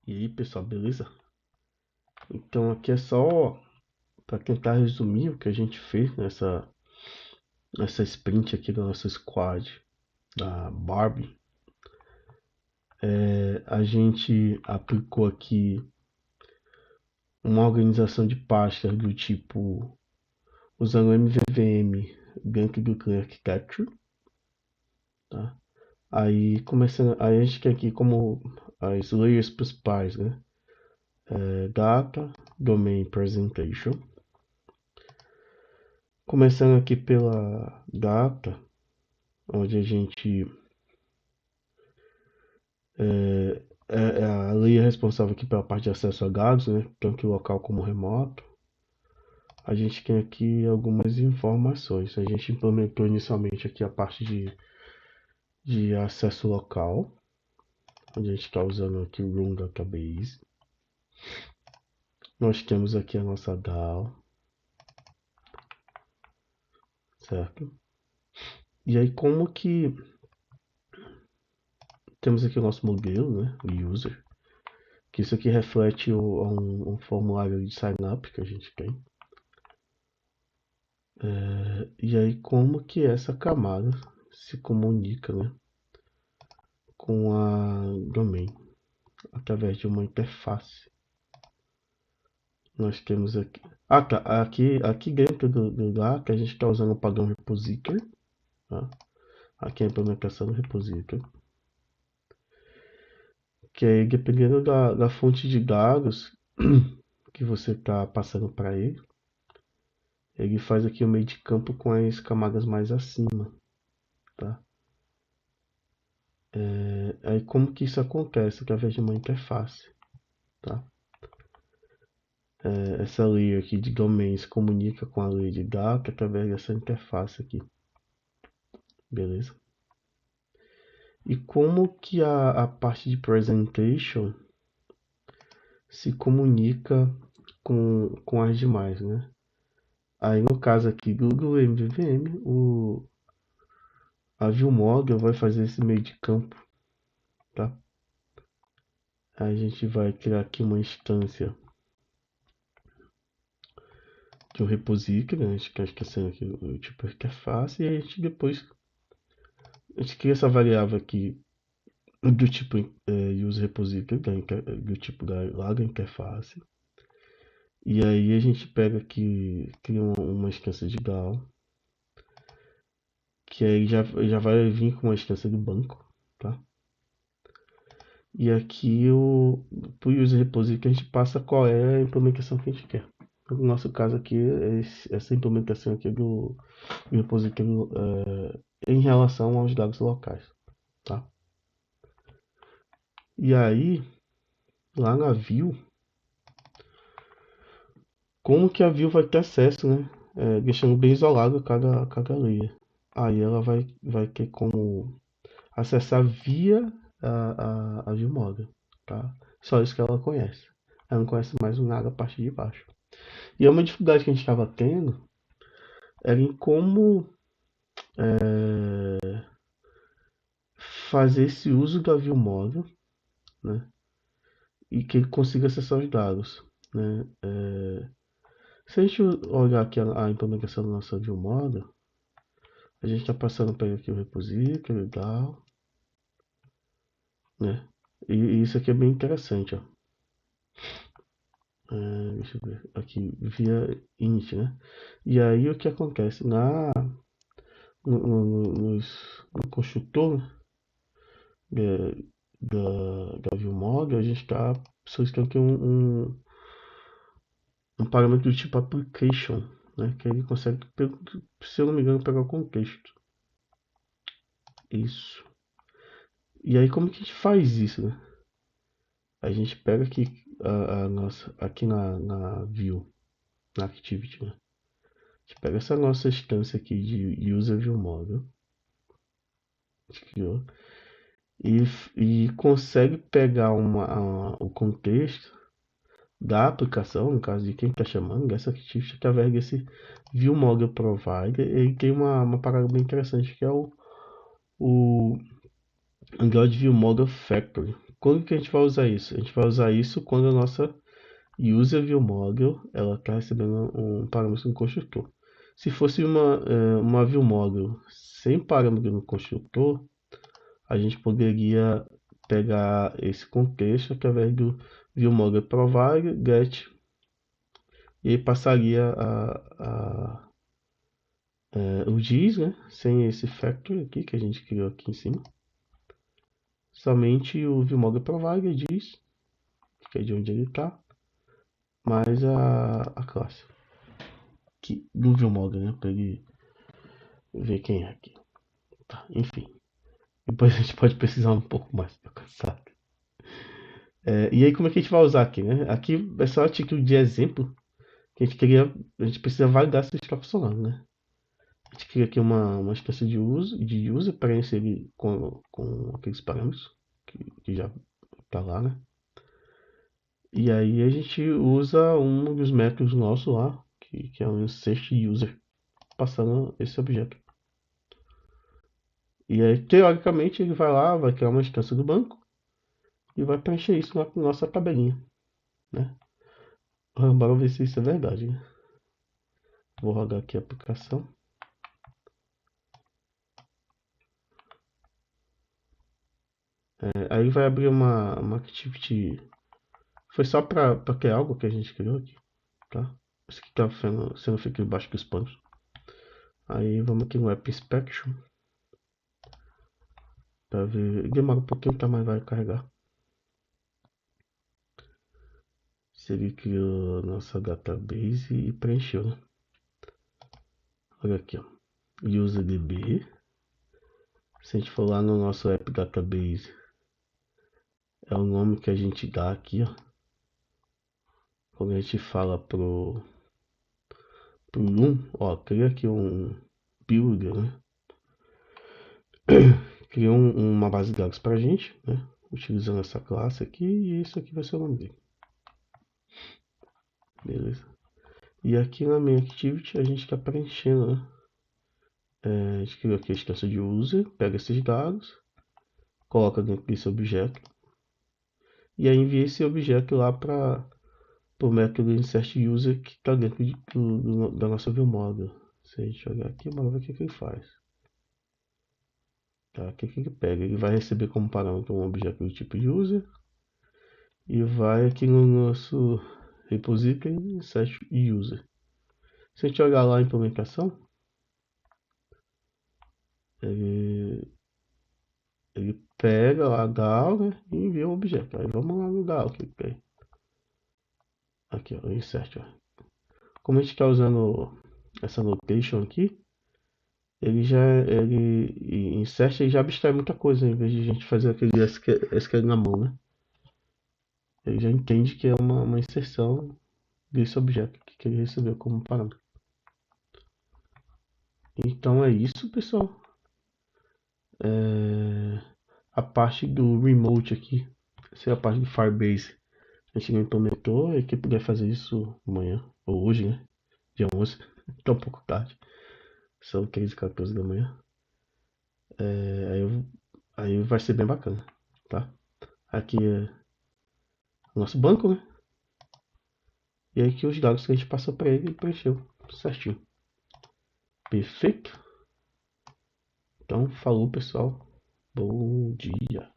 E aí, pessoal, beleza? Então, aqui é só para tentar resumir o que a gente fez nessa sprint aqui da nossa squad da Barbie. A gente aplicou aqui uma organização de pastas do tipo usando MVVM Gank do Clean Architecture, tá? Aí a gente quer aqui como as layers principais, né? Data, Domain, Presentation. Começando aqui pela data, onde a gente é a lei é responsável aqui pela parte de acesso a dados, né, tanto local como remoto. A gente tem aqui algumas informações. A gente implementou inicialmente aqui a parte de acesso local, onde a gente está usando aqui o Room Database. Nós temos aqui a nossa DAO, certo? E aí como que temos aqui o nosso modelo, né, o user, que isso aqui reflete um formulário de sign-up que a gente tem. E aí como que essa camada se comunica, né, com a domain através de uma interface. Nós temos aqui. Ah, tá. Aqui dentro do Docker a gente está usando o padrão repository. Tá? Aqui é a implementação do repository. Que aí, dependendo da fonte de dados que você está passando para ele faz aqui o meio de campo com as camadas mais acima. Tá? Aí como que isso acontece? Através de uma interface. Tá? Essa layer aqui de domain se comunica com a layer de data através dessa interface aqui. Beleza? E como que a parte de presentation se comunica com as demais, né? Aí no caso aqui Google MVVM, a ViewModel vai fazer esse meio de campo, tá? Aí a gente vai criar aqui uma instância de um repository, né? A gente está esquecendo aqui o tipo de interface, e a gente depois a gente cria essa variável aqui do tipo use repository, do tipo lá da interface. E aí a gente pega aqui, cria uma instância de DAO, que aí já vai vir com uma instância do banco, tá? E aqui pro user repository a gente passa qual é a implementação que a gente quer. No nosso caso aqui, essa implementação aqui do repository em relação aos dados locais, tá? E aí, lá na view, como que a view vai ter acesso, né? Deixando bem isolado cada layer. Aí ela vai ter como acessar via a ViewModel, tá? Só isso que ela conhece. Ela não conhece mais nada a partir de baixo. E uma dificuldade que a gente estava tendo era em como fazer esse uso da ViewModel, né? E que ele consiga acessar os dados, né? Se a gente olhar aqui a implementação da nossa ViewModel, a gente está passando para aqui o repository, legal, né? E isso aqui é bem interessante, ó. Deixa eu ver aqui, via init, né? E aí o que acontece no construtor da ViewModel, a gente está solicitando aqui um parâmetro do tipo application, né? Que ele consegue, se eu não me engano, pegar o contexto. Isso. E aí como que a gente faz isso, né? A gente pega aqui a nossa, aqui na view, na activity, né? A gente pega essa nossa instância aqui de user view model, a gente criou, e consegue pegar o contexto da aplicação, no caso de quem está chamando, dessa activity, através desse view model provider. Ele tem uma parada bem interessante que é o Android View Model Factory, quando que a gente vai usar isso? A gente vai usar isso quando a nossa user view model ela está recebendo um parâmetro no construtor. Se fosse uma view model sem parâmetro no construtor, a gente poderia pegar esse contexto através do view model provide get e aí passaria o diz, né, sem esse factory aqui que a gente criou aqui em cima. Somente o view model provide diz, que é de onde ele está, mais a classe que, do view model, né, para ele ver quem é aqui. Tá, enfim, depois a gente pode precisar um pouco mais, tô cansado. E aí como é que a gente vai usar aqui, né? Aqui é só a título de exemplo que a gente precisa validar se está funcionando, né? A gente cria aqui uma instância de user para inserir com aqueles parâmetros que já está lá, né? E aí a gente usa um dos métodos nossos lá, que é o insert user, passando esse objeto. E aí, teoricamente, ele vai lá, vai criar uma instância do banco e vai preencher isso na nossa tabelinha, né? Bora ver se isso é verdade, né? Vou rodar aqui a aplicação. Aí vai abrir uma activity. Foi só para criar algo que a gente criou aqui, tá? Isso aqui tá sendo feito embaixo dos panos. Aí vamos aqui no App Inspection. Para ver. Demora um pouquinho, tá? Mas vai carregar. Se ele criou nossa database e preencheu, né? Olha aqui, ó. UserDB. Se a gente for lá no nosso App Database, é o nome que a gente dá aqui, ó. Quando a gente fala pro ó, cria aqui um builder, né? Cria uma base de dados pra gente, né? Utilizando essa classe aqui, e isso aqui vai ser o nome dele. Beleza. E aqui na main activity a gente está preenchendo, né? A gente criou aqui a instância de user, pega esses dados, coloca dentro desse objeto e aí envia esse objeto lá para o método insert user que está dentro da nossa view model. Se a gente olhar aqui, vamos ver o que ele faz. Tá, o que ele pega? Ele vai receber como parâmetro um objeto do tipo de user e vai aqui no nosso repository insert user. Se a gente olhar lá a implementação, ele pega lá DAO, né, e envia um objeto. Aí vamos lá no DAO que tem. Aqui, ó, insert. Ó. Como a gente está usando essa notation aqui, ele insert e já abstrai muita coisa, em vez de a gente fazer aquele SQL na mão, né? Ele já entende que é uma inserção desse objeto que ele recebeu como parâmetro. Então é isso, pessoal. A parte do remote aqui, essa é a parte do Firebase. A gente não implementou, e quem puder fazer isso amanhã, ou hoje, né? Dia 11, tá um pouco tarde. São 15, 14 da manhã. Aí vai ser bem bacana, tá? Aqui é o nosso banco, né? E aqui os dados que a gente passou para ele preencheu certinho. Perfeito? Então, falou pessoal. Bom dia.